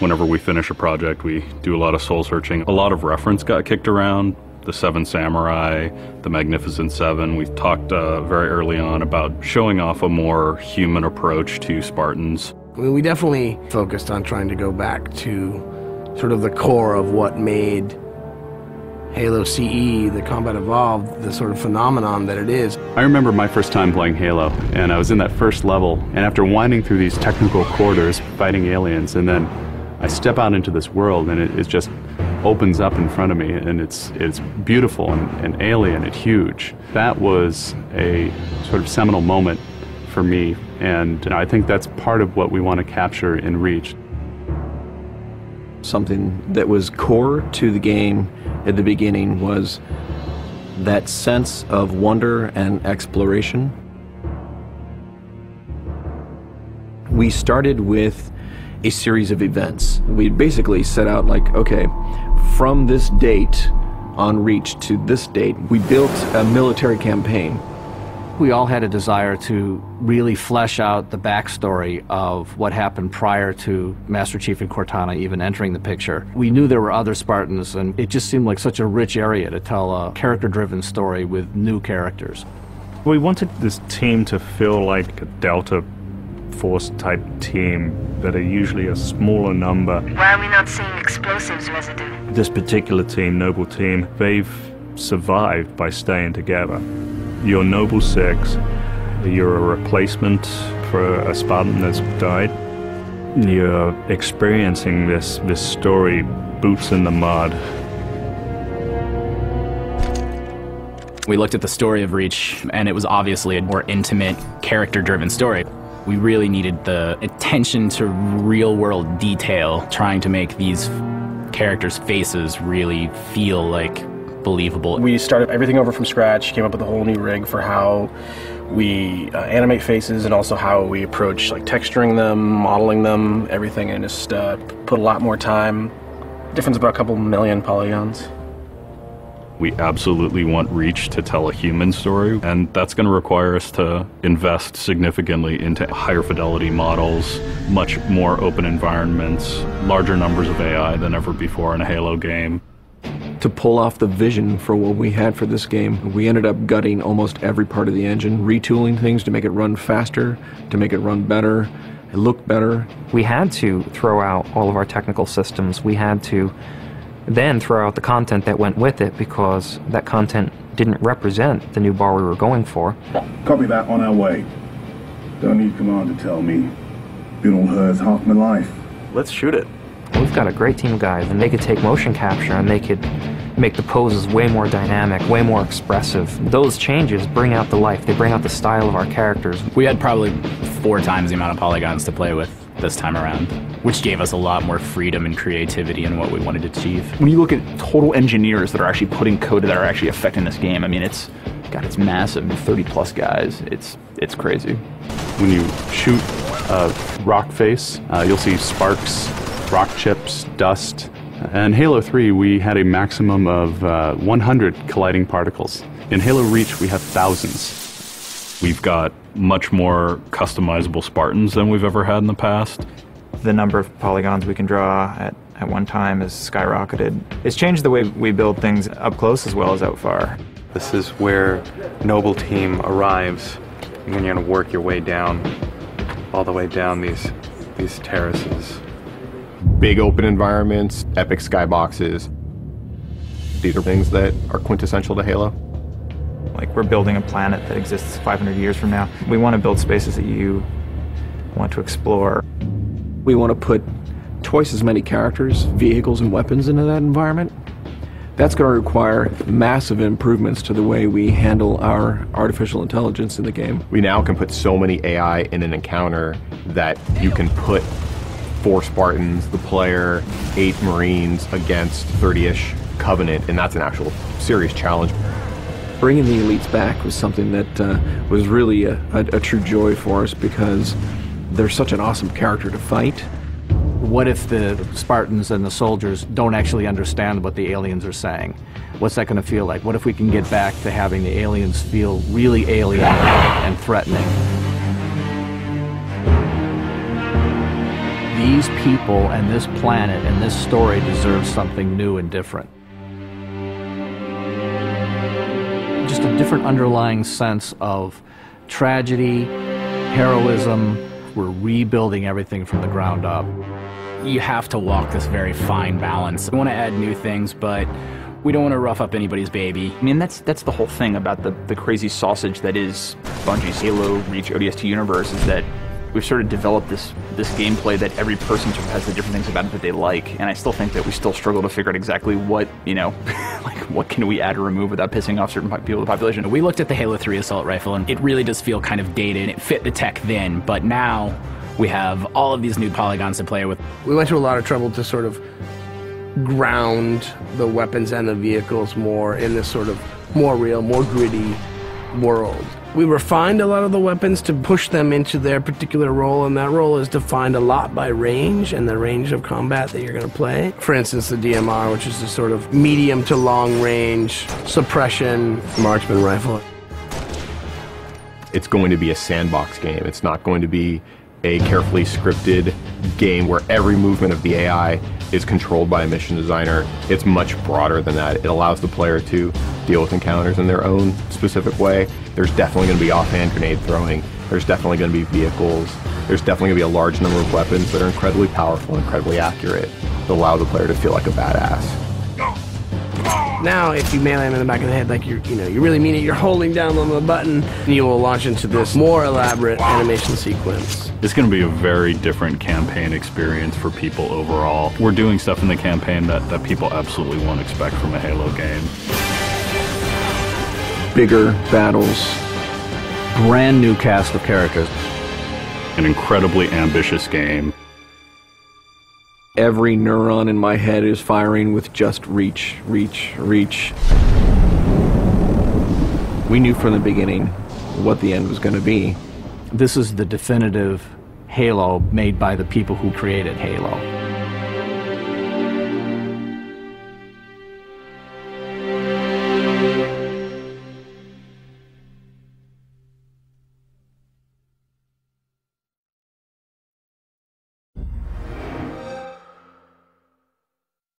Whenever we finish a project, we do a lot of soul searching. A lot of reference got kicked around. The Seven Samurai, the Magnificent Seven. We talked very early on about showing off a more human approach to Spartans. We definitely focused on trying to go back to sort of the core of what made Halo CE, the Combat Evolved, the sort of phenomenon that it is. I remember my first time playing Halo, and I was in that first level, and after winding through these technical corridors, fighting aliens, and then I step out into this world, and it just opens up in front of me, and it's beautiful and alien and huge. That was a sort of seminal moment for me, and I think that's part of what we want to capture in Reach. Something that was core to the game at the beginning was that sense of wonder and exploration. We started with a series of events. We basically set out like, okay, from this date on Reach to this date, we built a military campaign. We all had a desire to really flesh out the backstory of what happened prior to Master Chief and Cortana even entering the picture. We knew there were other Spartans, and it just seemed like such a rich area to tell a character-driven story with new characters. We wanted this team to feel like a Delta Force type team that are usually a smaller number. Why are we not seeing explosives residue? This particular team, Noble Team, they've survived by staying together. You're Noble 6, you're a replacement for a Spartan that's died. You're experiencing this story, boots in the mud. We looked at the story of Reach, and it was obviously a more intimate, character-driven story. We really needed the attention to real-world detail, trying to make these characters' faces really feel like believable. We started everything over from scratch, came up with a whole new rig for how we animate faces and also how we approach like texturing them, modeling them, everything, and just put a lot more time. Difference about a couple million polygons. We absolutely want Reach to tell a human story, and that's going to require us to invest significantly into higher fidelity models, much more open environments, larger numbers of AI than ever before in a Halo game. To pull off the vision for what we had for this game, we ended up gutting almost every part of the engine, retooling things to make it run faster, to make it run better, it looked better. We had to throw out all of our technical systems. We had to then throw out the content that went with it because that content didn't represent the new bar we were going for. Copy that, on our way. Don't need command to tell me. Been all hers half my life. Let's shoot it. We've got a great team of guys, and they could take motion capture and they could make the poses way more dynamic, way more expressive. Those changes bring out the life, they bring out the style of our characters. We had probably 4 times the amount of polygons to play with this time around, which gave us a lot more freedom and creativity in what we wanted to achieve. When you look at total engineers that are actually putting code that are actually affecting this game, I mean, it's massive, 30 plus guys, it's crazy. When you shoot a rock face, you'll see sparks, rock chips, dust. In Halo 3, we had a maximum of 100 colliding particles. In Halo Reach, we have thousands. We've got much more customizable Spartans than we've ever had in the past. The number of polygons we can draw at one time has skyrocketed. It's changed the way we build things up close as well as out far. This is where Noble Team arrives when you're going to work your way down, all the way down these terraces. Big open environments, epic skyboxes. These are things that are quintessential to Halo. Like, we're building a planet that exists 500 years from now. We want to build spaces that you want to explore. We want to put twice as many characters, vehicles, and weapons into that environment. That's going to require massive improvements to the way we handle our artificial intelligence in the game. We now can put so many AI in an encounter that you can put 4 Spartans, the player, 8 Marines against 30-ish Covenant, and that's an actual serious challenge. Bringing the elites back was something that was really a true joy for us because they're such an awesome character to fight. What if the Spartans and the soldiers don't actually understand what the aliens are saying? What's that going to feel like? What if we can get back to having the aliens feel really alien and threatening? these people and this planet and this story deserve something new and different. Just a different underlying sense of tragedy, heroism. We're rebuilding everything from the ground up. You have to walk this very fine balance. We want to add new things, but we don't want to rough up anybody's baby. I mean, that's the whole thing about the crazy sausage that is Bungie's Halo Reach ODST universe, is that we've sort of developed this gameplay that every person sort of has the different things about it that they like, and I still think that we still struggle to figure out exactly what, you know, like what can we add or remove without pissing off certain people in the population. We looked at the Halo 3 assault rifle, and it really does feel kind of dated. It fit the tech then, but now we have all of these new polygons to play with. We went to a lot of trouble to sort of ground the weapons and the vehicles more in this sort of more real, more gritty world. We refined a lot of the weapons to push them into their particular role, and that role is defined a lot by range and the range of combat that you're going to play. For instance, the DMR, which is a sort of medium to long range suppression marksman rifle. It's going to be a sandbox game. It's not going to be a carefully scripted game where every movement of the AI is controlled by a mission designer. It's much broader than that. It allows the player to deal with encounters in their own specific way. There's definitely going to be offhand grenade throwing. There's definitely going to be vehicles. There's definitely going to be a large number of weapons that are incredibly powerful, incredibly accurate, that allow the player to feel like a badass. Now, if you melee him in the back of the head like you really mean it, you're holding down on the button, you will launch into this more elaborate animation sequence. It's going to be a very different campaign experience for people overall. We're doing stuff in the campaign that people absolutely won't expect from a Halo game. Bigger battles, brand new cast of characters. An incredibly ambitious game. Every neuron in my head is firing with just reach, reach, reach. We knew from the beginning what the end was going to be. This is the definitive Halo made by the people who created Halo.